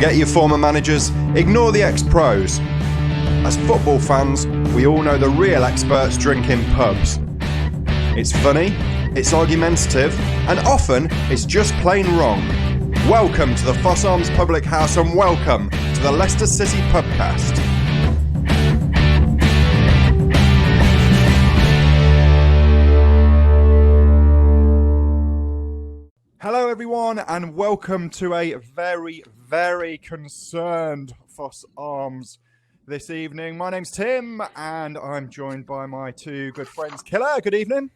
Forget your former managers, ignore the ex-pros. As football fans, we all know the real experts drink in pubs. It's funny, it's argumentative, and often it's just plain wrong. Welcome to the Foss Arms Public House and welcome to the Leicester City Pubcast. Hello everyone and welcome to a very, very concerned Foss Arms this evening. My name's Tim and I'm joined by my two good friends. Killer, good evening.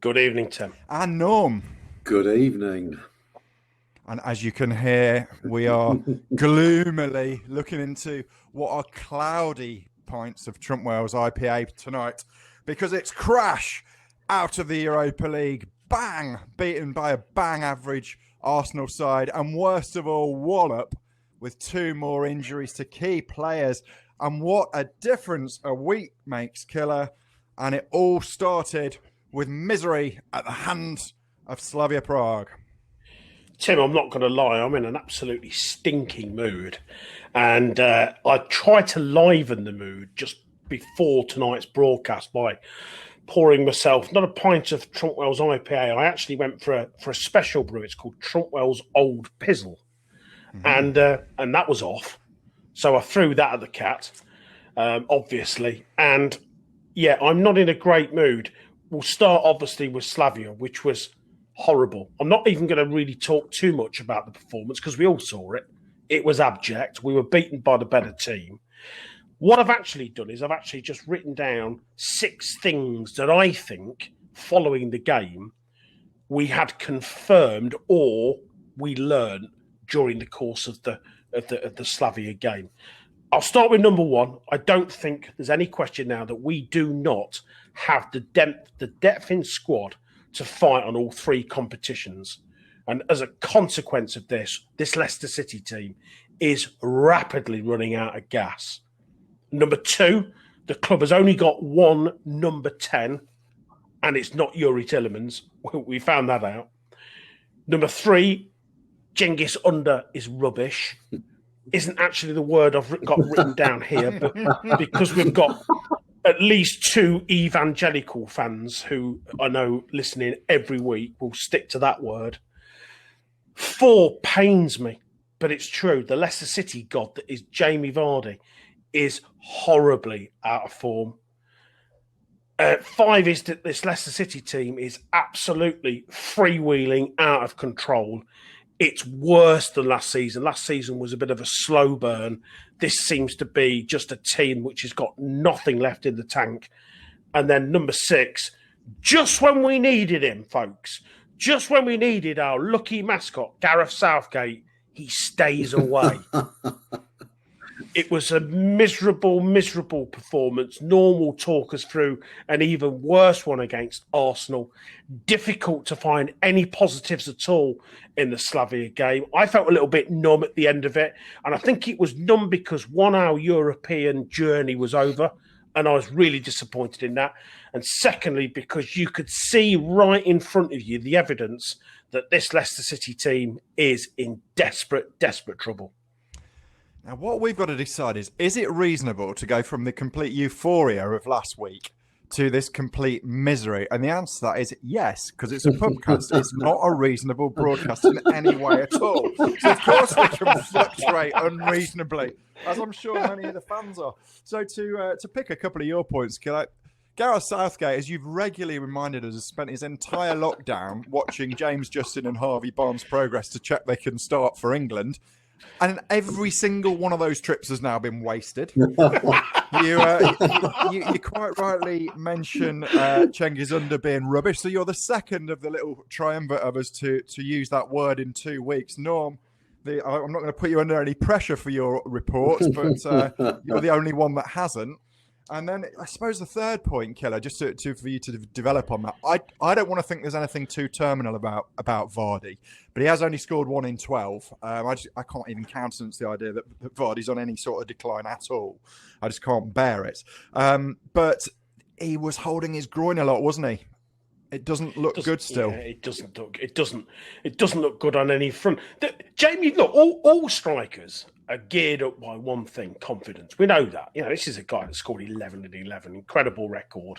Good evening, Tim. And Norm. Good evening. And as you can hear, we are gloomily looking into what are cloudy pints of Trumpwell's IPA tonight because it's crash out of the Europa League. Bang! Beaten by a bang average Arsenal side. And worst of all, wallop with two more injuries to key players. And what a difference a week makes, Killer. And it all started with misery at the hands of Slavia Prague. Tim, I'm not going to lie, I'm in an absolutely stinking mood. And I tried to liven the mood just before tonight's broadcast by pouring myself, not a pint of Trumpwell's IPA, I actually went for a special brew. It's called Trumpwell's Old Pizzle. And that was off. So I threw that at the cat, obviously. And yeah, I'm not in a great mood. We'll start obviously with Slavia, which was horrible. I'm not even going to really talk too much about the performance because we all saw it. It was abject. We were beaten by the better team. What I've actually done is I've actually just written down 6 things that I think, following the game, we had confirmed or we learned during the course of the Slavia game. I'll start with number 1. I don't think there's any question now that we do not have the depth in squad to fight on all 3 competitions. And as a consequence of this Leicester City team is rapidly running out of gas. Number 2, the club has only got one number 10, and it's not Yuri Tillemans. We found that out. Number 3, Cengiz Under is rubbish. Isn't actually the word I've got written down here, but because we've got at least 2 evangelical fans who I know listening every week will stick to that word. 4 pains me, but it's true. The Leicester City god that is Jamie Vardy is horribly out of form. 5 is that this Leicester City team is absolutely freewheeling, out of control. It's worse than last season. Last season was a bit of a slow burn. This seems to be just a team which has got nothing left in the tank. And then number 6, just when we needed him, folks, just when we needed our lucky mascot, Gareth Southgate, he stays away. It was a miserable, miserable performance. Norm will talk us through an even worse one against Arsenal. Difficult to find any positives at all in the Slavia game. I felt a little bit numb at the end of it. And I think it was numb because, one, our European journey was over. And I was really disappointed in that. And secondly, because you could see right in front of you the evidence that this Leicester City team is in desperate, desperate trouble. Now, what we've got to decide is it reasonable to go from the complete euphoria of last week to this complete misery? And the answer to that is yes, because it's a pubcast. It's not a reasonable broadcast in any way at all. So, of course, we can fluctuate unreasonably, as I'm sure many of the fans are. So, to pick a couple of your points, Gareth Southgate, as you've regularly reminded us, has spent his entire lockdown watching James Justin and Harvey Barnes' progress to check they can start for England. And every single one of those trips has now been wasted. You quite rightly mention Cengiz Under being rubbish. So you're the second of the little triumvirate of us to use that word in 2 weeks. Norm, I'm not going to put you under any pressure for your reports, but you're the only one that hasn't. And then I suppose the third point, Killer, just for you to develop on that, I don't want to think there's anything too terminal about Vardy, but he has only scored 1 in 12. I can't even countenance the idea that Vardy's on any sort of decline at all. I just can't bear it. But he was holding his groin a lot, wasn't he? It doesn't look good still. Yeah, it doesn't look good on any front. Jamie, look, all strikers are geared up by one thing: confidence. We know that. This is a guy that scored 11 and 11, incredible record.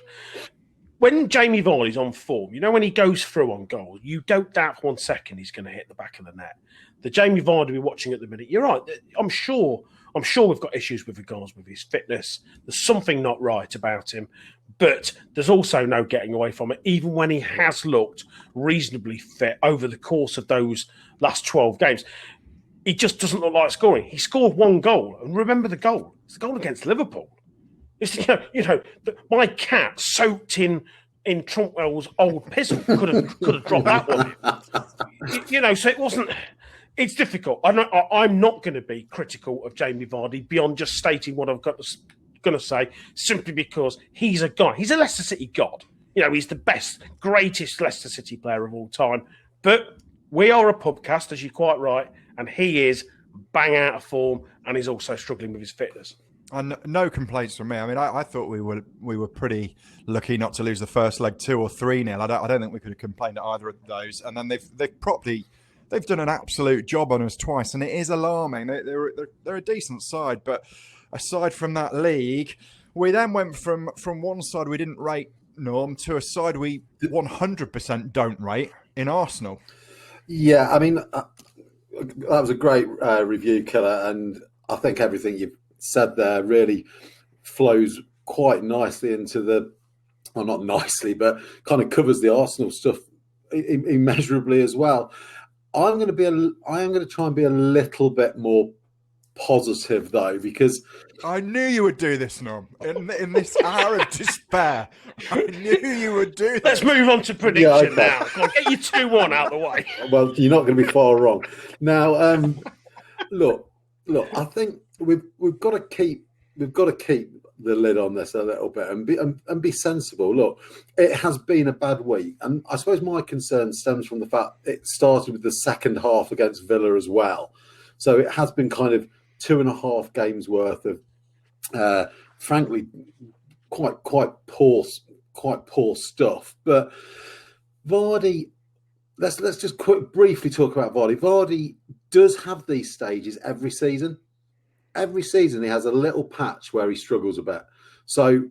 When Jamie Vardy's on form, when he goes through on goal, you don't doubt for 1 second he's going to hit the back of the net. The Jamie Vardy we're watching at the minute, you're right. I'm sure we've got issues with regards with his fitness. There's something not right about him, but there's also no getting away from it. Even when he has looked reasonably fit over the course of those last 12 games, he just doesn't look like scoring. He scored 1 goal, and remember the goal. It's the goal against Liverpool. It's, my cat soaked in Trumpwell's old pizzle could have dropped that one. So it wasn't. It's difficult. I'm not going to be critical of Jamie Vardy beyond just stating what I've going to say, simply because he's a guy. He's a Leicester City god. He's the best, greatest Leicester City player of all time. But we are a pubcast, as you're quite right, and he is bang out of form, and he's also struggling with his fitness. And no complaints from me. I mean, I thought we were pretty lucky not to lose the first leg 2 or 3-0. I don't think we could have complained at either of those. And then they've done an absolute job on us twice, and it is alarming. They're a decent side, but aside from that league, we then went from one side we didn't rate, Norm, to a side we 100% don't rate in Arsenal. Yeah, I mean, that was a great review, Killer, and I think everything you've said there really flows quite nicely into well, not nicely, but kind of covers the Arsenal stuff immeasurably as well. I am going to try and be a little bit more positive though, because I knew you would do this, Norm. In this hour of despair, I knew you would do this. Let's move on to prediction now. Come on, get your 2-1 out of the way. Well, you're not going to be far wrong. Now, look. I think we've got to keep the lid on this a little bit and be sensible. Look, it has been a bad week, and I suppose my concern stems from the fact it started with the second half against Villa as well. So it has been kind of 2.5 games worth of, frankly, quite poor stuff. But Vardy, let's just briefly talk about Vardy. Vardy does have these stages every season. Every season he has a little patch where he struggles a bit. So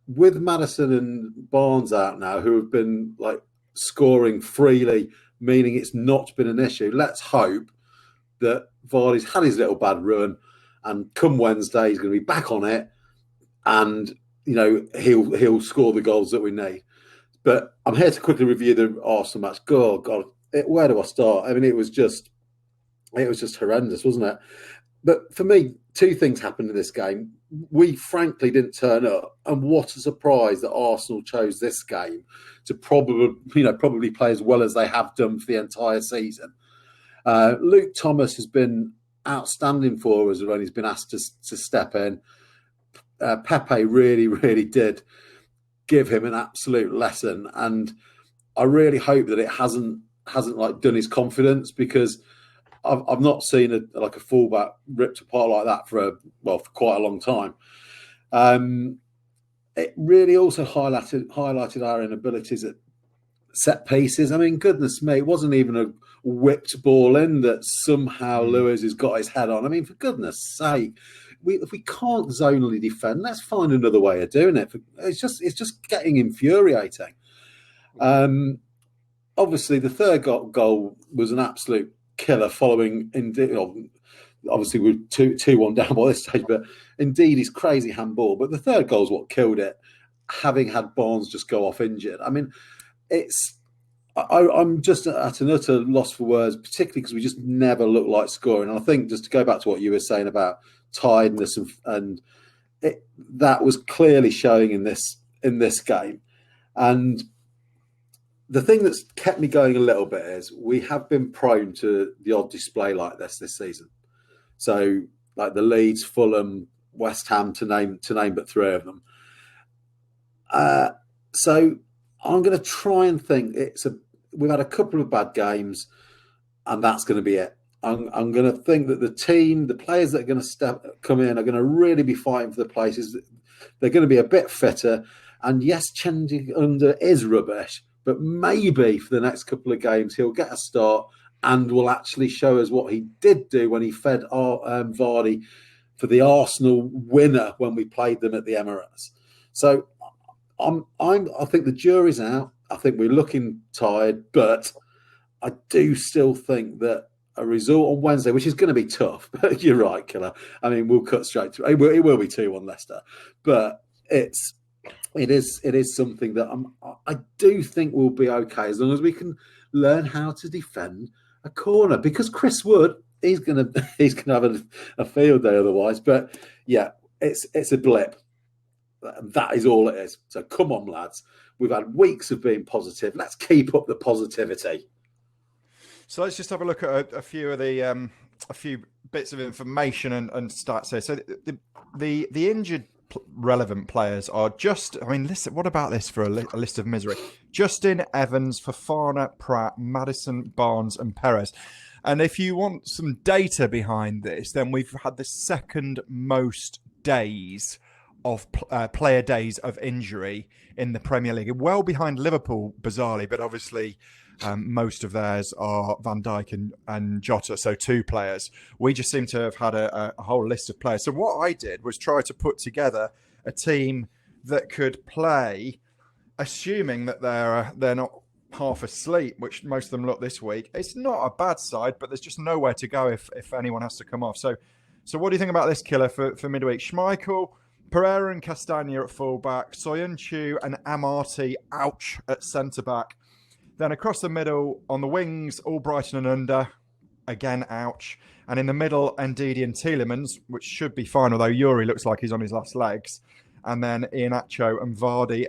with Maddison and Barnes out now, who have been scoring freely, meaning it's not been an issue, let's hope that Vardy's had his little bad run, and come Wednesday he's going to be back on it, and he'll score the goals that we need. But I'm here to quickly review the Arsenal match. God, where do I start? I mean, it was just horrendous, wasn't it? But for me, 2 things happened in this game. We frankly didn't turn up, and what a surprise that Arsenal chose this game to probably play as well as they have done for the entire season. Luke Thomas has been outstanding for us when he's been asked to step in. Pepe really, really did give him an absolute lesson, and I really hope that it hasn't done his confidence, because I've not seen a fullback ripped apart like that for quite a long time. It really also highlighted our inabilities at set pieces. I mean, goodness me, it wasn't even a whipped ball in that somehow Lewis has got his head on. I mean, for goodness sake, if we can't zonally defend, let's find another way of doing it. It's just getting infuriating. Obviously, the third goal was an absolute killer, following obviously we're 2-1 down by this stage, but indeed his crazy handball. But the third goal is what killed it, having had Barnes just go off injured. I mean, I'm just at an utter loss for words, particularly because we just never look like scoring. And I think, just to go back to what you were saying about tiredness, and that was clearly showing in this game. And the thing that's kept me going a little bit is we have been prone to the odd display like this season. So, like the Leeds, Fulham, West Ham, to name but 3 of them. So I'm going to try and think we've had a couple of bad games, and that's going to be it. I'm going to think that the players that are going to come in are going to really be fighting for the places. They're going to be a bit fitter. And yes, Chendi under is rubbish, but maybe for the next couple of games he'll get a start and will actually show us what he did do when he fed Vardy for the Arsenal winner when we played them at the Emirates. So I think the jury's out. I think we're looking tired, but I do still think that a result on Wednesday, which is going to be tough, but you're right, Killer. I mean, we'll cut straight to it. It will be 2-1 Leicester, but it is something that I do think will be okay as long as we can learn how to defend a corner. Because Chris Wood, he's gonna have a field day otherwise. But yeah, it's a blip. That is all it is. So come on, lads. We've had weeks of being positive. Let's keep up the positivity. So let's just have a look at a few of the a few bits of information and stats here. So the injured relevant players are just. I mean, listen. What about this for a list of misery? Justin, Evans, Fofana, Pratt, Maddison, Barnes, and Perez. And if you want some data behind this, then we've had the second most days of player days of injury in the Premier League, well behind Liverpool, bizarrely, but obviously most of theirs are Van Dijk and Jota, so 2 players. We just seem to have had a whole list of players. So what I did was try to put together a team that could play, assuming that they're not half asleep, which most of them look this week. It's not a bad side, but there's just nowhere to go if anyone has to come off. So what do you think about this, Killer, for midweek? Schmeichel, Pereira and Castagna at full-back, Soyuncu and Amarty, ouch, at centre-back. Then across the middle, on the wings, all Brighton and under, again, ouch. And in the middle, Ndidi and Tielemans, which should be fine, although Yuri looks like he's on his last legs. And then Iheanacho and Vardy.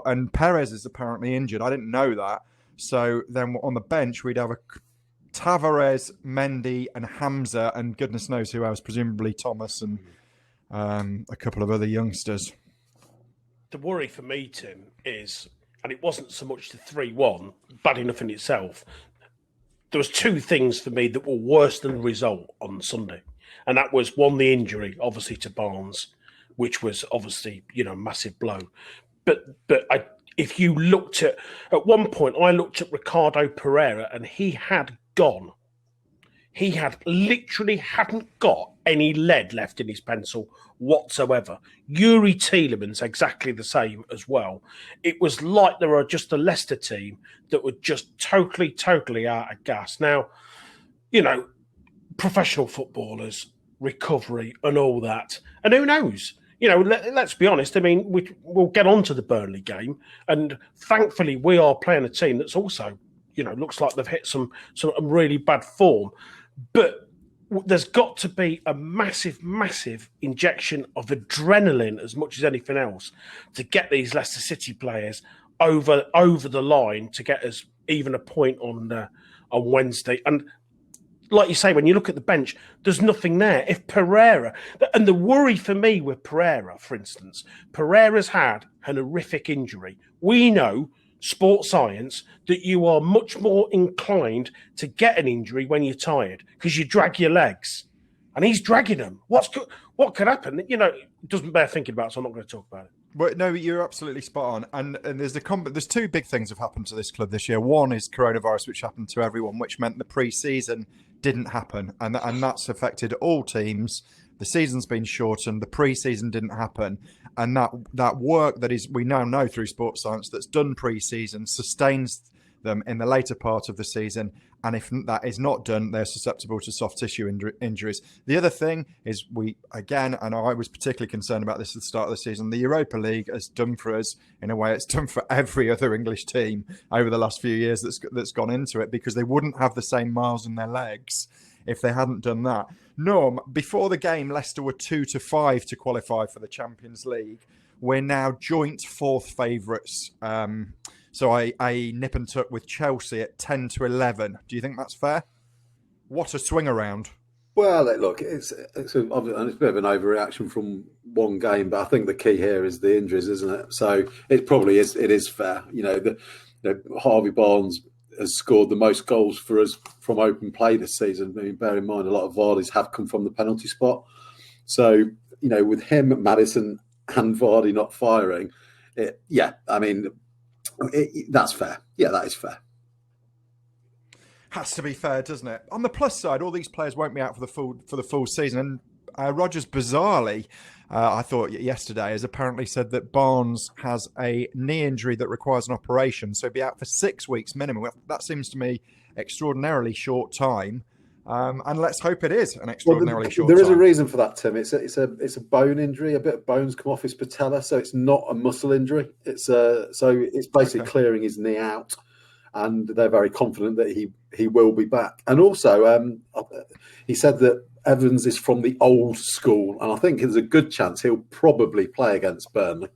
And Perez is apparently injured. I didn't know that. So then on the bench, we'd have a Tavares, Mendy and Hamza, and goodness knows who else, presumably Thomas and a couple of other youngsters. The worry for me, Tim, is, and it wasn't so much the 3-1, bad enough in itself. There was 2 things for me that were worse than the result on Sunday. And that was, one, the injury, obviously, to Barnes, which was obviously, massive blow. But if you looked at one point, I looked at Ricardo Pereira and he had gone. He hadn't got any lead left in his pencil whatsoever. Yuri Tielemans, exactly the same as well. It was like there were just a Leicester team that were just totally out of gas. Now, professional footballers, recovery and all that. And who knows? Let's be honest. I mean, we'll get on to the Burnley game. And thankfully, we are playing a team that's also, looks like they've hit some really bad form. But there's got to be a massive injection of adrenaline as much as anything else to get these Leicester City players over the line to get us even a point on Wednesday. And like you say, when you look at the bench, there's nothing there. If Pereira, and the worry for me with Pereira, for instance, Pereira's had an horrific injury. We know, sports science, that you are much more inclined to get an injury when you're tired because you drag your legs, and he's dragging them. What could happen? It doesn't bear thinking about, so I'm not going to talk about it. Well, no, you're absolutely spot on. And there's 2 big things have happened to this club this year. One is coronavirus, which happened to everyone, which meant the pre-season didn't happen, and that's affected all teams. The season's been shortened. The pre-season didn't happen, and that work that is, we now know through sports science, that's done pre-season sustains them in the later part of the season. And if that is not done, they're susceptible to soft tissue injuries. The other thing is and I was particularly concerned about this at the start of the season, the Europa League has done for us, in a way it's done for every other English team over the last few years that's gone into it, because they wouldn't have the same miles in their legs if they hadn't done that. Norm, before the game, Leicester were 2-5 to qualify for the Champions League. We're now joint 4th favourites. So I nip and tuck with Chelsea at 10-11. Do you think that's fair? What a swing around. Well, look, it's a bit of an overreaction from one game, but I think the key here is the injuries, isn't it? So it probably is. It is fair. Harvey Barnes has scored the most goals for us from open play this season. I mean, bear in mind, a lot of Vardy's have come from the penalty spot. So, with him, Maddison and Vardy not firing, That's fair. Yeah, that is fair. Has to be fair, doesn't it? On the plus side, all these players won't be out for the full season. And Rodgers, bizarrely, I thought yesterday, has apparently said that Barnes has a knee injury that requires an operation, so he'll be out for 6 weeks minimum. That seems to me extraordinarily short time. And let's hope it is an extraordinarily short time. There is a reason for that, Tim. It's a bone injury. A bit of bones come off his patella, so it's not a muscle injury. It's basically clearing his knee out, and they're very confident that he will be back. And also, he said that Evans is from the old school, and I think there's a good chance he'll probably play against Burnley.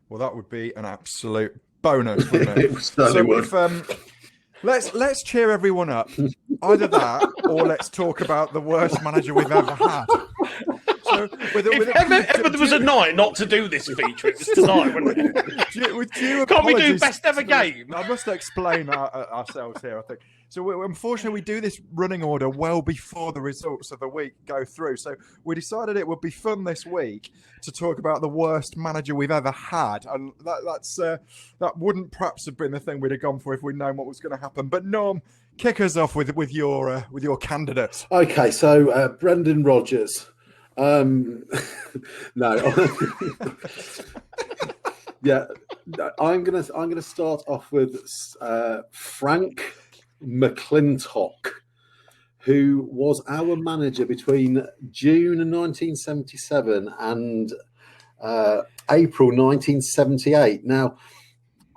Well, that would be an absolute bonus, wouldn't it? It certainly would. Let's cheer everyone up. Either that, or let's talk about the worst manager we've ever had. So, if ever there was a night not to do this feature, it was tonight, wasn't it? Can't we do best ever game? I must explain ourselves here, I think. So, unfortunately, we do this running order well before the results of the week go through. So, we decided it would be fun this week to talk about the worst manager we've ever had. And that wouldn't perhaps have been the thing we'd have gone for if we'd known what was going to happen. But, Norm, kick us off with your candidates. Okay, so Brendan Rodgers. No. Yeah, I'm gonna start off with Frank McClintock, who was our manager between June 1977 and April 1978. Now,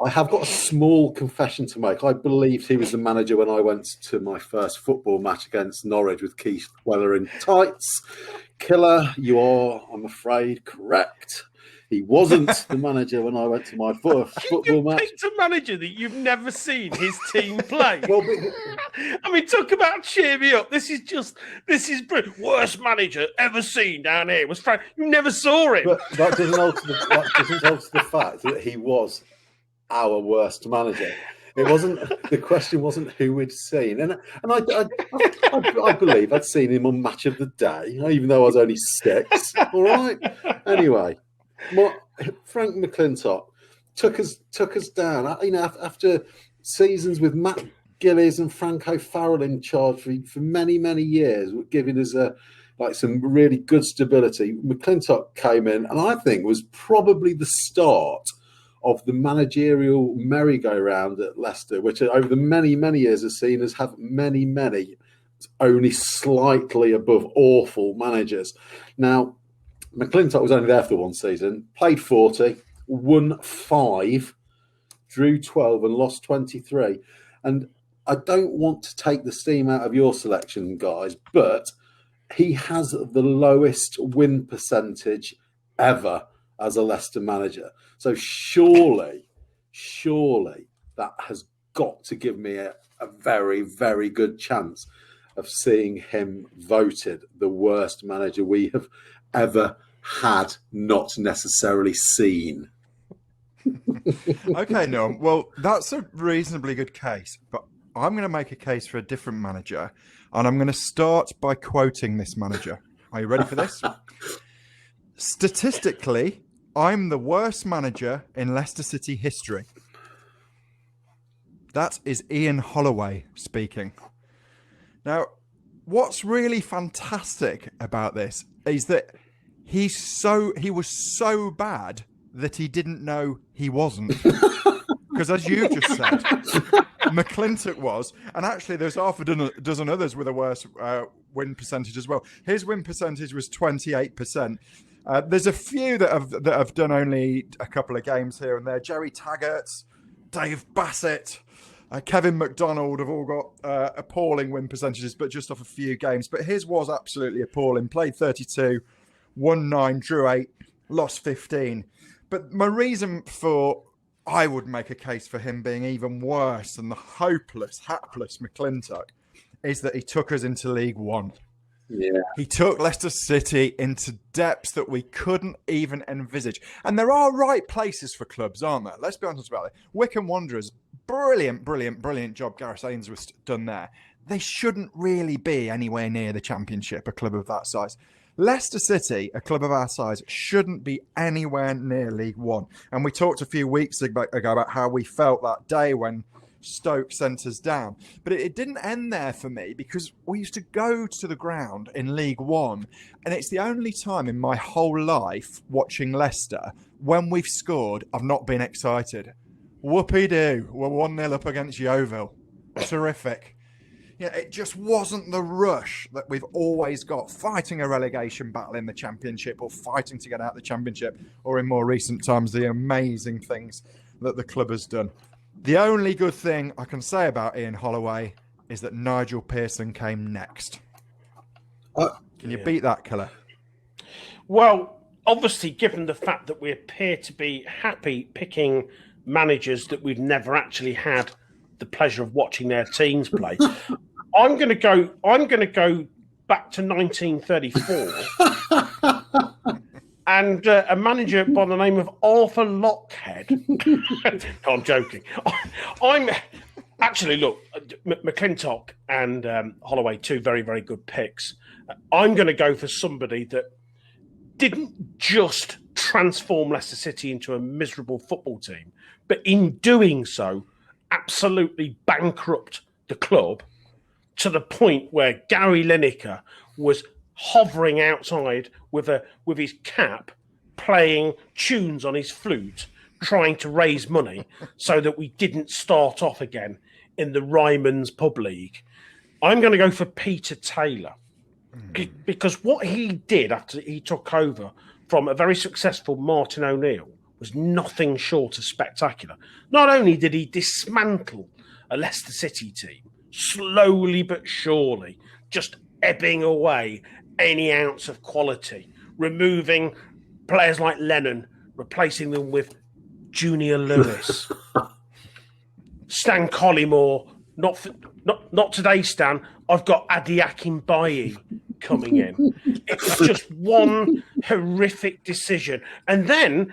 I have got a small confession to make. I believed he was the manager when I went to my first football match against Norwich with Keith Weller in tights. Killer, you are, I'm afraid, correct. He wasn't the manager when I went to my first football match. You picked a manager that you've never seen his team play. I mean, talk about cheer me up. This is brilliant. Worst manager ever seen down here was Frank. You never saw him. But that doesn't alter the fact that he was our worst manager. It wasn't. The question wasn't who we'd seen, and I believe I'd seen him on Match of the Day, even though I was only 6. All right. Anyway, Frank McClintock took us down. After seasons with Matt Gillies and Franco Farrell in charge for many years, giving us some really good stability. McClintock came in, and I think was probably the start of the managerial merry-go-round at Leicester, which over the many years has seen us have many only slightly above awful managers. Now, McClintock was only there for 1 season, played 40, won 5, drew 12 and lost 23. And I don't want to take the steam out of your selection, guys, but he has the lowest win percentage ever as a Leicester manager. So surely that has got to give me a very good chance of seeing him voted the worst manager we have ever had, not necessarily seen. Okay, Norm. Well, that's a reasonably good case, but I'm going to make a case for a different manager, and I'm going to start by quoting this manager. Are you ready for this? Statistically, I'm the worst manager in Leicester City history. That is Ian Holloway speaking. Now, what's really fantastic about this is that he was so bad that he didn't know he wasn't. Because as you just said, McClintock was, and actually there's half a dozen others with a worse win percentage as well. His win percentage was 28%. There's a few that have done only a couple of games here and there. Jerry Taggart, Dave Bassett, Kevin McDonald have all got appalling win percentages, but just off a few games. But his was absolutely appalling. Played 32, won 9, drew 8, lost 15. But my reason for I would make a case for him being even worse than the hopeless, hapless McClintock is that he took us into League One. Yeah. He took Leicester City into depths that we couldn't even envisage. And there are right places for clubs, aren't there? Let's be honest about it. Wycombe Wanderers, brilliant job Gareth Ainsworth's done there. They shouldn't really be anywhere near the Championship, a club of that size. Leicester City, a club of our size, shouldn't be anywhere near League One. And we talked a few weeks ago about how we felt that day when Stoke sent us down. But it didn't end there for me, because we used to go to the ground in League One, and it's the only time in my whole life watching Leicester, when we've scored, I've not been excited. Whoopie-doo, we're 1-0 up against Yeovil. Terrific. Yeah, it just wasn't the rush that we've always got, fighting a relegation battle in the Championship, or fighting to get out of the Championship, or in more recent times, the amazing things that the club has done. The only good thing I can say about Ian Holloway is that Nigel Pearson came next. Can you beat that, Killer? Well, obviously, given the fact that we appear to be happy picking managers that we've never actually had the pleasure of watching their teams play, I'm going to go back to 1934. And a manager by the name of Arthur Lockhead. No, I'm joking. I'm actually, look, McClintock and Holloway, two very, very good picks. I'm going to go for somebody that didn't just transform Leicester City into a miserable football team, but in doing so, absolutely bankrupt the club to the point where Gary Lineker was hovering outside with his cap, playing tunes on his flute, trying to raise money so that we didn't start off again in the Ryman's Pub League. I'm going to go for Peter Taylor, because what he did after he took over from a very successful Martin O'Neill was nothing short of spectacular. Not only did he dismantle a Leicester City team, slowly but surely, just ebbing away any ounce of quality, removing players like Lennon, replacing them with Junior Lewis, Stan Collymore. Not today, Stan. I've got Adi Akinbaye coming in. It's just one horrific decision. And then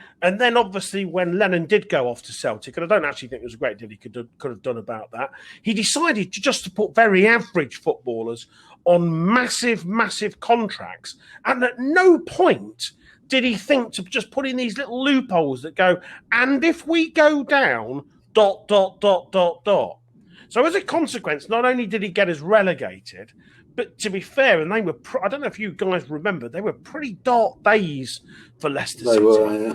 obviously when Lennon did go off to Celtic, and I don't actually think there was a great deal he could have done about that, he decided to put very average footballers on massive, massive contracts. And at no point did he think to just put in these little loopholes that go, and if we go down, ... So as a consequence, not only did he get us relegated, but to be fair, and they were, I don't know if you guys remember, they were pretty dark days for Leicester City. Were, yeah.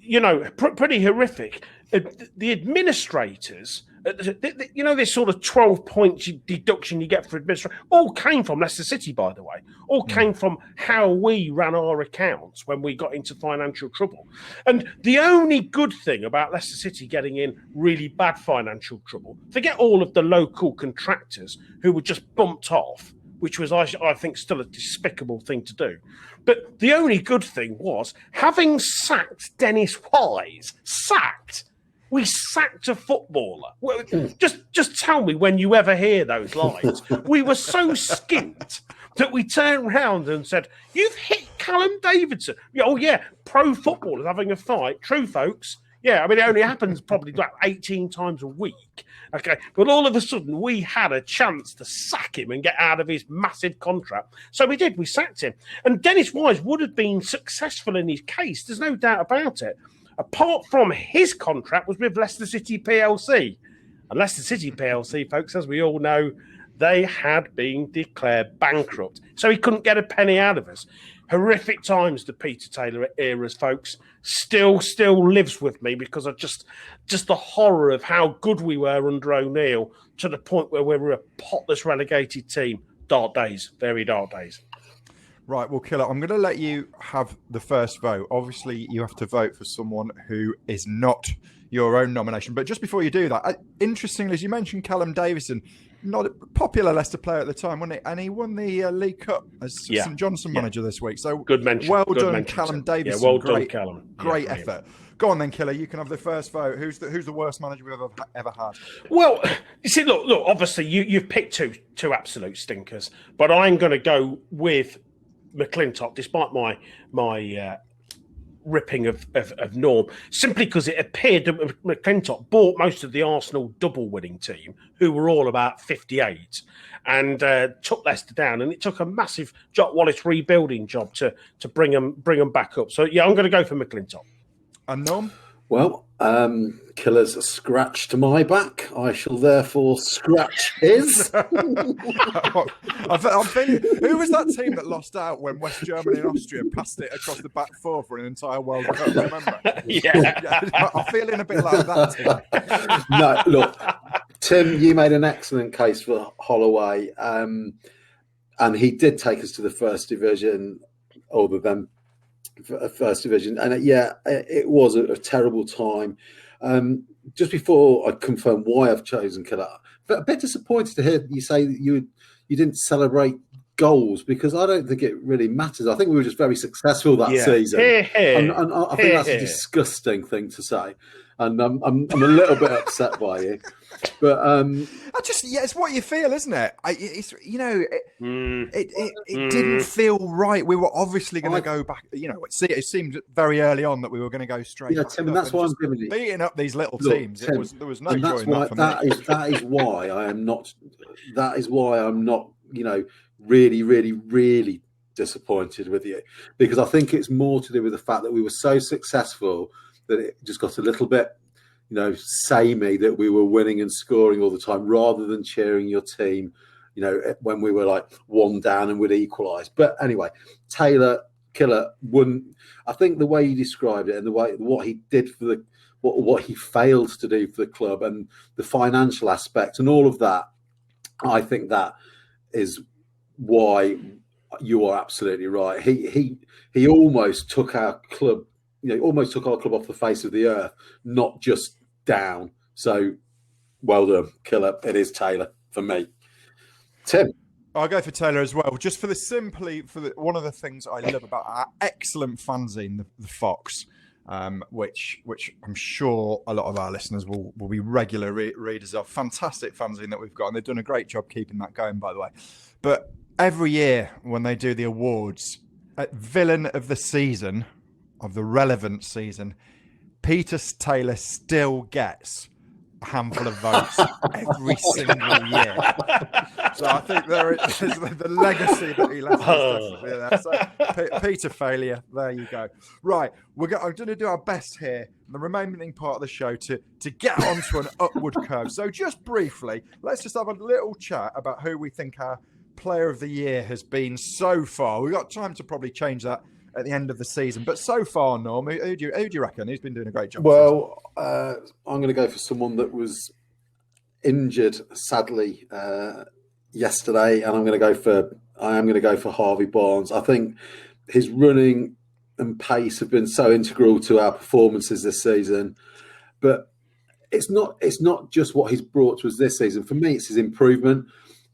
You know, pretty horrific. The administrators, this sort of 12-point deduction you get for administration, all came from Leicester City, by the way. All came from how we ran our accounts when we got into financial trouble. And the only good thing about Leicester City getting in really bad financial trouble, forget all of the local contractors who were just bumped off, which was, I think, still a despicable thing to do. But the only good thing was, having sacked Dennis Wise, we sacked a footballer. Just tell me when you ever hear those lines. We were so skint that we turned round and said, "You've hit Callum Davidson." Oh, yeah, pro footballers having a fight. True, folks. Yeah, I mean, it only happens probably about 18 times a week. Okay, but all of a sudden, we had a chance to sack him and get out of his massive contract. So we did. We sacked him. And Dennis Wise would have been successful in his case. There's no doubt about it. Apart from his contract was with Leicester City PLC. And Leicester City PLC, folks, as we all know, they had been declared bankrupt. So he couldn't get a penny out of us. Horrific times, the Peter Taylor eras, folks. Still lives with me, because of just the horror of how good we were under O'Neill, to the point where we were a potless relegated team. Dark days, very dark days. Right, well, Killer, I'm going to let you have the first vote. Obviously, you have to vote for someone who is not your own nomination. But just before you do that, interestingly, as you mentioned, Callum Davison, not a popular Leicester player at the time, wasn't he? And he won the League Cup as St Johnson manager this week. So good mention. Well good done, mention, Callum Davison. Yeah, well done, Callum. Great effort. Go on then, Killer. You can have the first vote. Who's the worst manager we've ever had? Well, you see, look. Obviously, you've picked two absolute stinkers, but I'm going to go with McClintock, despite my ripping of Norm, simply because it appeared that McClintock bought most of the Arsenal double winning team, who were all about 58, and took Leicester down. And it took a massive Jock Wallace rebuilding job to bring them back up. So yeah, I'm going to go for McClintock. And Norm? Well, Killer's scratched my back. I shall therefore scratch his. I'm feeling. Who was that team that lost out when West Germany and Austria passed it across the back four for an entire World Cup? Remember? Yeah. I'm feeling a bit like that team. No, look, Tim, you made an excellent case for Holloway, and he did take us to the first division, other than first division, and it was a terrible time. Just before I confirm why I've chosen Killer, but a bit disappointed to hear you say that you didn't celebrate goals, because I don't think it really matters. I think we were just very successful that season, and I think that's a disgusting thing to say, and I'm a little bit upset by you. But it's what you feel, isn't it? It didn't feel right. We were obviously going to go back. It seemed very early on that we were going to go straight. Yeah, Tim, and that's why I'm giving you beating up these little teams. Tim, there was no joy in that for me. That is why I am not. That is why I'm not. Really, really, really disappointed with you, because I think it's more to do with the fact that we were so successful that it just got a little bit, samey, that we were winning and scoring all the time, rather than cheering your team, when we were like one down and would equalise. But anyway, Killer wouldn't. I think the way you described it and the way what he did for what he failed to do for the club, and the financial aspect and all of that, I think that is why you are absolutely right. He almost took our club, off the face of the earth, not just down. So well done, Killer. It is Taylor for me. Tim? I'll go for Taylor as well, just for one of the things I love about our excellent fanzine, the Fox, which I'm sure a lot of our listeners will be regular readers of. Fantastic fanzine that we've got, and they've done a great job keeping that going, by the way. But every year when they do the awards, villain of the season, of the relevant season, Peter Taylor still gets a handful of votes every single year. So I think there is the legacy that he left is definitely there. So Peter failure, there you go. Right, I'm going to do our best here, the remaining part of the show, to get onto an upward curve. So just briefly, let's just have a little chat about who we think our player of the year has been so far. We've got time to probably change that at the end of the season, but so far, Norm, who do you reckon? Who's been doing a great job? Well, I'm going to go for someone that was injured, sadly, yesterday, and I am going to go for Harvey Barnes. I think his running and pace have been so integral to our performances this season, but it's not just what he's brought to us this season. For me, it's his improvement.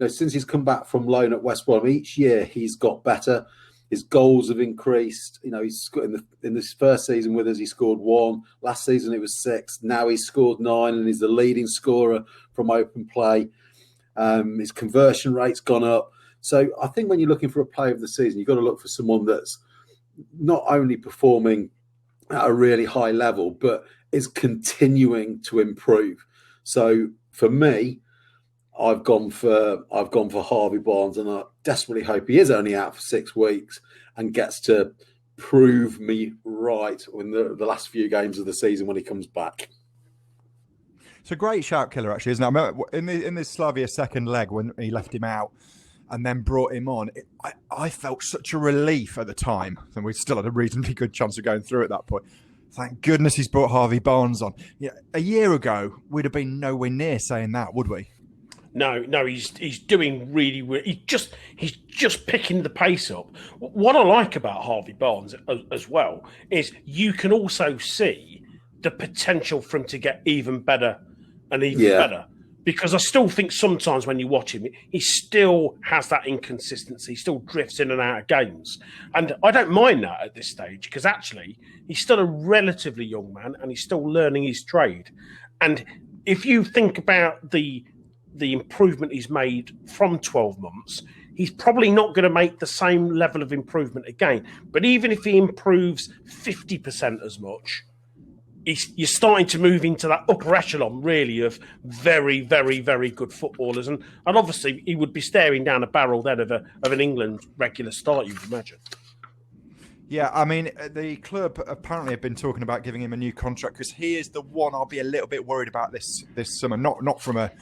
Since he's come back from loan at West Brom, each year he's got better. His goals have increased. He's in this first season with us, he scored 1. Last season it was 6. Now he's scored 9, and he's the leading scorer from open play. His conversion rate's gone up. So I think when you're looking for a player of the season, you've got to look for someone that's not only performing at a really high level, but is continuing to improve. So for me, I've gone for Harvey Barnes, and I desperately hope he is only out for 6 weeks and gets to prove me right in the last few games of the season when he comes back. It's a great shout, Killer, actually, isn't it? I remember in this Slavia second leg when he left him out and then brought him on, I felt such a relief at the time, and we still had a reasonably good chance of going through at that point. Thank goodness he's brought Harvey Barnes on. A year ago, we'd have been nowhere near saying that, would we? No, he's doing really. He's just picking the pace up. What I like about Harvey Barnes as well is you can also see the potential for him to get even better and even better. Because I still think sometimes when you watch him, he still has that inconsistency, he still drifts in and out of games. And I don't mind that at this stage, because actually he's still a relatively young man and he's still learning his trade. And if you think about the improvement he's made from 12 months, he's probably not going to make the same level of improvement again. But even if he improves 50% as much, you're starting to move into that upper echelon, really, of very, very, very good footballers. And obviously, he would be staring down a barrel then of an England regular start, you'd imagine. Yeah, I mean, the club apparently have been talking about giving him a new contract because he is the one I'll be a little bit worried about this summer. Not from a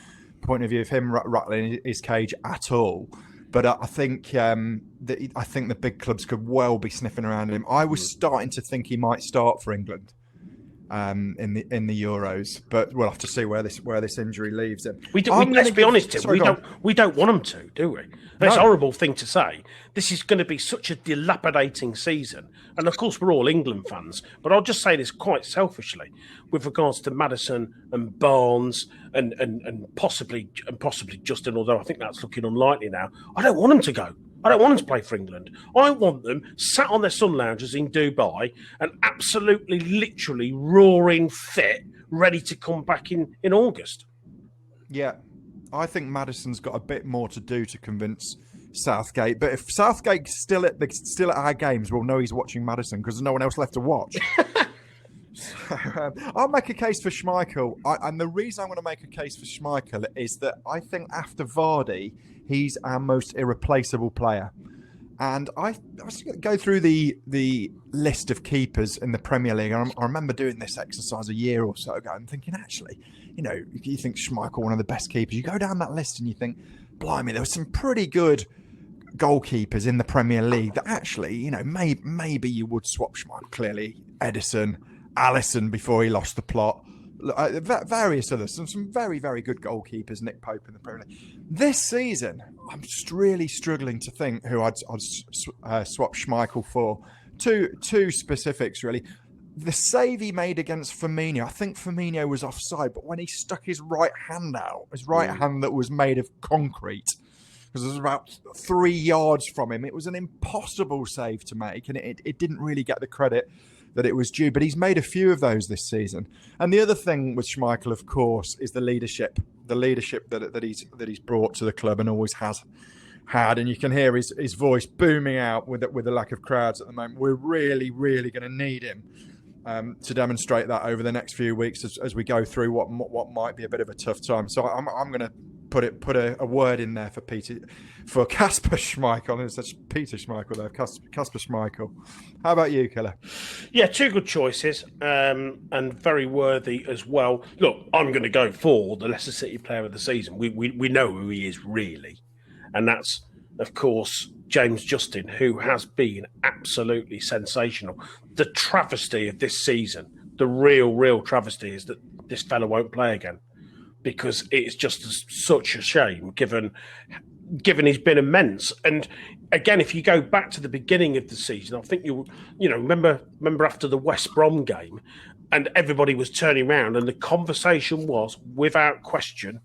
point of view of him rattling his cage at all, but I think the big clubs could well be sniffing around him. I was starting to think he might start for England in the Euros, but we'll have to see where this injury leaves him. Let's be honest, Tim. We don't want him to, do we? That's a horrible thing to say. This is going to be such a dilapidating season, and of course we're all England fans. But I'll just say this quite selfishly, with regards to Maddison and Barnes and possibly Justin. Although I think that's looking unlikely now. I don't want him to go. I don't want them to play for England. I want them sat on their sun loungers in Dubai and absolutely, literally roaring fit, ready to come back in August. Yeah, I think Maddison's got a bit more to do to convince Southgate. But if Southgate's still at our games, we'll know he's watching Maddison because there's no one else left to watch. I'll make a case for Schmeichel. And the reason I'm going to make a case for Schmeichel is that I think after Vardy, he's our most irreplaceable player. And I was going to go through the list of keepers in the Premier League. I remember doing this exercise a year or so ago and thinking, actually, you think Schmeichel one of the best keepers. You go down that list and you think, blimey, there were some pretty good goalkeepers in the Premier League that actually, maybe you would swap Schmeichel. Clearly, Edison, Alisson before he lost the plot. Various others, some very, very good goalkeepers, Nick Pope in the Premier League. This season, I'm just really struggling to think who I'd swap Schmeichel for. Two specifics, really. The save he made against Firmino, I think Firmino was offside, but when he stuck his right hand out, his right hand that was made of concrete, because it was about 3 yards from him, it was an impossible save to make, and it didn't really get the credit that it was due, but he's made a few of those this season. And the other thing with Schmeichel, of course, is the leadership that he's brought to the club and always has had. And you can hear his voice booming out with the lack of crowds at the moment. We're really, really going to need him to demonstrate that over the next few weeks as we go through what might be a bit of a tough time. So I'm going to put a word in there for Kasper Schmeichel. It's Peter Schmeichel there, Kasper Schmeichel. How about you, Killer? Yeah, two good choices and very worthy as well. Look, I'm going to go for the Leicester City Player of the Season. We know who he is really, and that's, of course, James Justin, who has been absolutely sensational. The travesty of this season, the real travesty, is that this fella won't play again, because it's just such a shame, given he's been immense. And again, if you go back to the beginning of the season, I think remember after the West Brom game, and everybody was turning around, and the conversation was, without question,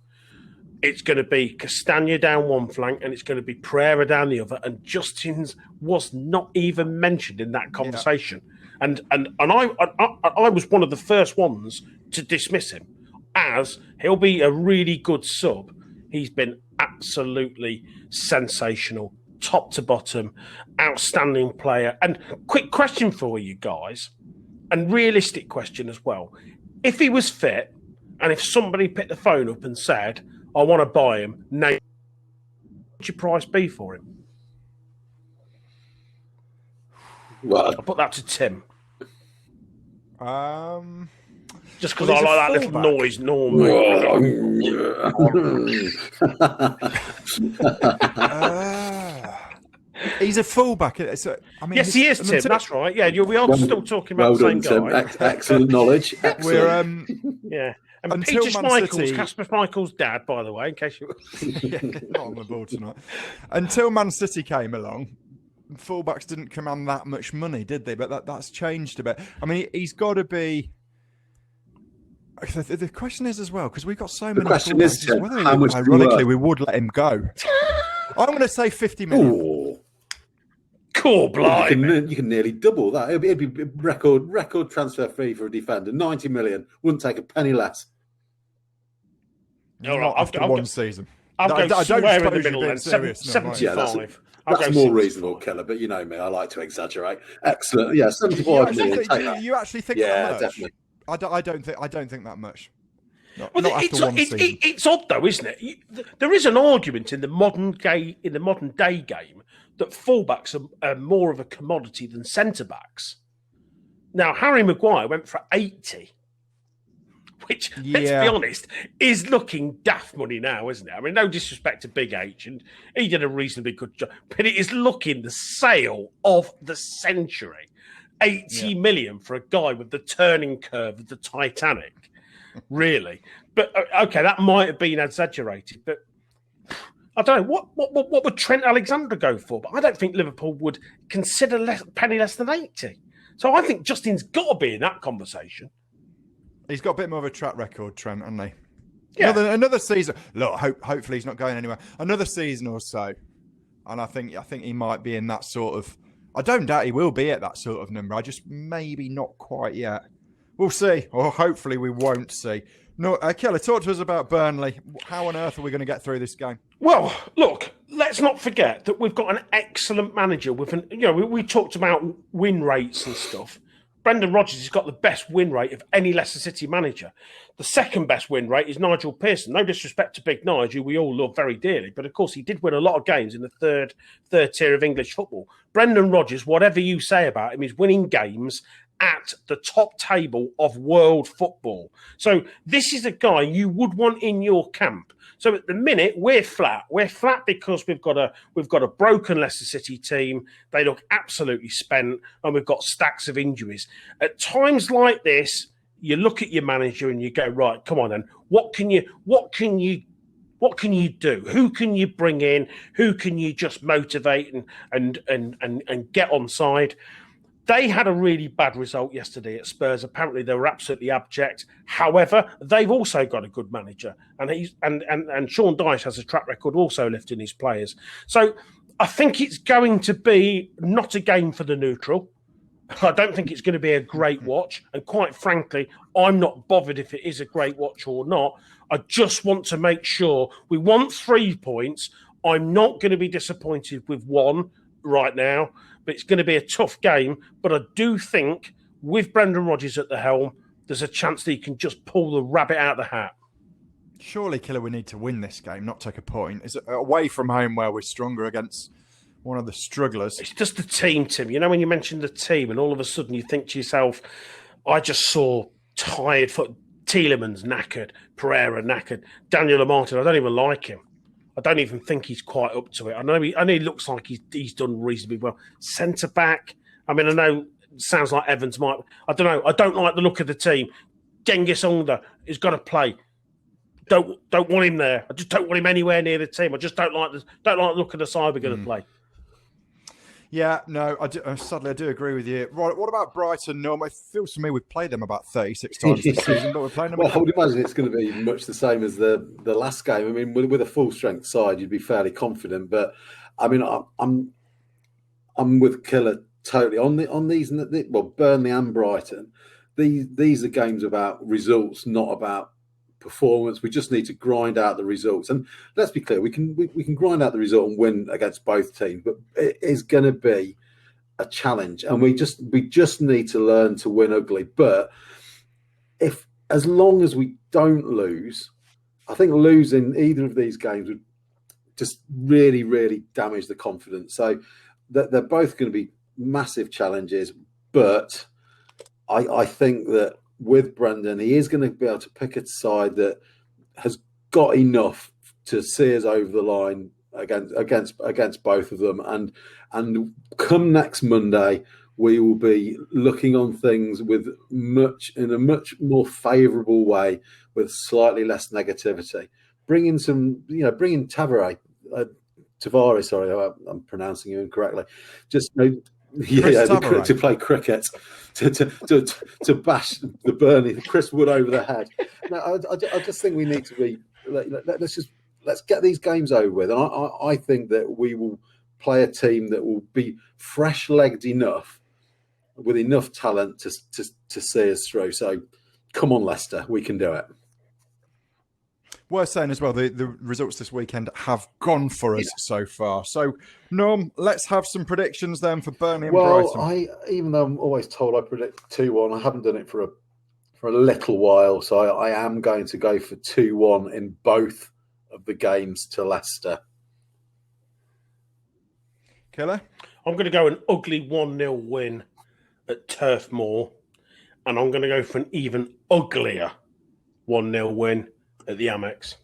it's going to be Castagna down one flank and it's going to be Pereira down the other. And Justin's was not even mentioned in that conversation. Yeah. And I was one of the first ones to dismiss him, as he'll be a really good sub. He's been absolutely sensational, top to bottom, outstanding player. And quick question for you guys, and realistic question as well. If he was fit, and if somebody picked the phone up and said, I want to buy him, what would your price be for him? Well, I'll put that to Tim. Just because I like that little noise normally. He's a fullback. Yes, he is, Tim. That's right. Yeah, we are still talking about the same guy. Excellent knowledge. Excellent. Yeah. And Peter Schmeichel's Kasper Schmeichel's dad, by the way, in case you... not on the board tonight. Until Man City came along, fullbacks didn't command that much money, did they? But that's changed a bit. I mean, he's got to be... The question is as well, because we've got so many fullbacks, whether how much ironically we would let him go. I'm going to say 50 million. Ooh. Cool, blind. You can nearly double that. It'd be record transfer fee for a defender. 90 million. Wouldn't take a penny less. Not after one season. I'll go I don't somewhere in the suppose middle you're then. being serious, no, right? 75. Yeah, I'll that's go more 75. reasonable, Keller. But you know me, I like to exaggerate. Excellent. Yeah, You 75 actually million. think, Take that. you actually think Yeah, that much? definitely. I don't think that much. Not Well, after one season. it's odd though, isn't it? There is an argument in the modern day game that fullbacks are more of a commodity than centre backs. Now, Harry Maguire went for 80, which, let's be honest, is looking daft money now, isn't it? I mean, no disrespect to Big H, and he did a reasonably good job, but it is looking the sale of the century. 80 million for a guy with the turning curve of the Titanic. Really, but okay, that might have been exaggerated, but I don't know what would Trent Alexander go for. But I don't think Liverpool would consider penny less than 80. So I think Justin's got to be in that conversation. He's got a bit more of a track record, Trent, hasn't he? Yeah. Another season. Look, hopefully he's not going anywhere. Another season or so, and I think he might be in that sort of. I don't doubt he will be at that sort of number. I just maybe not quite yet. We'll see, or hopefully we won't see. No, Keller, talk to us about Burnley. How on earth are we going to get through this game? Well, look, let's not forget that we've got an excellent manager. We talked about win rates and stuff. Brendan Rodgers has got the best win rate of any Leicester City manager. The second best win rate is Nigel Pearson. No disrespect to Big Nigel, who we all love very dearly, but of course he did win a lot of games in the third tier of English football. Brendan Rodgers, whatever you say about him, is winning games at the top table of world football. So this is a guy you would want in your camp. So at the minute we're flat. We're flat because we've got a broken Leicester City team. They look absolutely spent, and we've got stacks of injuries. At times like this, you look at your manager and you go, right, come on then. What can you do? Who can you bring in? Who can you just motivate and get on side? They had a really bad result yesterday at Spurs. Apparently, they were absolutely abject. However, they've also got a good manager, and Sean Dyche has a track record also lifting his players. So I think it's going to be not a game for the neutral. I don't think it's going to be a great watch, and quite frankly, I'm not bothered if it is a great watch or not. I just want to make sure we want 3 points. I'm not going to be disappointed with one right now, but it's going to be a tough game. But I do think with Brendan Rodgers at the helm, there's a chance that he can just pull the rabbit out of the hat. Surely, Killer, we need to win this game, not take a point. Is it away from home where we're stronger against one of the strugglers? It's just the team, Tim. You know, when you mention the team and all of a sudden you think to yourself, I just saw tired foot. Tielemans knackered, Pereira knackered, Daniel Martin. I don't even like him. I don't even think he's quite up to it. I know he looks like he's done reasonably well. Centre back. I mean, I know it sounds like Evans might. I don't know. I don't like the look of the team. Cengiz Under has got to play. Don't want him there. I just don't want him anywhere near the team. I just don't like the look of the side we're going to play. Yeah, no, sadly I do agree with you. Right, what about Brighton? No, it feels to me we've played them about 36 times this season, but we're playing them. Well, I would imagine it's going to be much the same as the last game. I mean, with a full strength side, you'd be fairly confident. But I mean, I'm with Killer totally on these. Well, Burnley and Brighton. These are games about results, not about performance. We just need to grind out the results. And let's be clear, we can grind out the result and win against both teams, but it is going to be a challenge, and we just need to learn to win ugly. But as long as we don't lose, I think losing either of these games would just really, really damage the confidence. So they're both going to be massive challenges, but I think that with Brendan, he is going to be able to pick a side that has got enough to see us over the line against both of them. And come next Monday, we will be looking on things in a much more favourable way, with slightly less negativity. Bring in Tavares. Sorry, I'm pronouncing you incorrectly. To play cricket, to bash the Burnley, Chris Wood over the head. No, I just think we need to be. Let's get these games over with, and I think that we will play a team that will be fresh-legged enough, with enough talent to see us through. So, come on, Leicester, we can do it. Worth saying as well, the results this weekend have gone for us so far. So, Norm, let's have some predictions then for Burnley and Brighton. Even though I'm always told I predict 2-1, I haven't done it for a little while, so I am going to go for 2-1 in both of the games to Leicester. Killer? I'm going to go an ugly 1-0 win at Turf Moor, and I'm going to go for an even uglier 1-0 win at the Amex.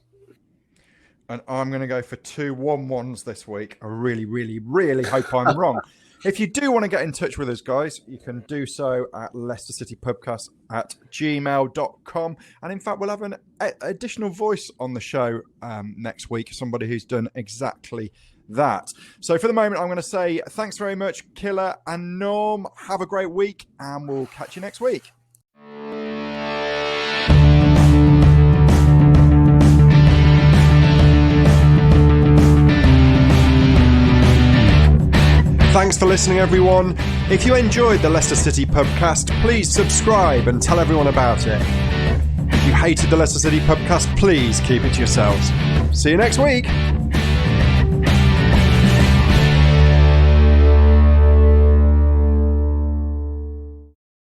And I'm going to go for 2 1-1s this week. I really, really, really hope I'm wrong. If you do want to get in touch with us, guys, you can do so at Leicester City Pubcast at gmail.com. And in fact, we'll have an additional voice on the show next week, somebody who's done exactly that. So for the moment, I'm going to say thanks very much, Killer and Norm. Have a great week, and we'll catch you next week. Thanks for listening, everyone. If you enjoyed the Leicester City Pubcast, please subscribe and tell everyone about it. If you hated the Leicester City Pubcast, please keep it to yourselves. See you next week.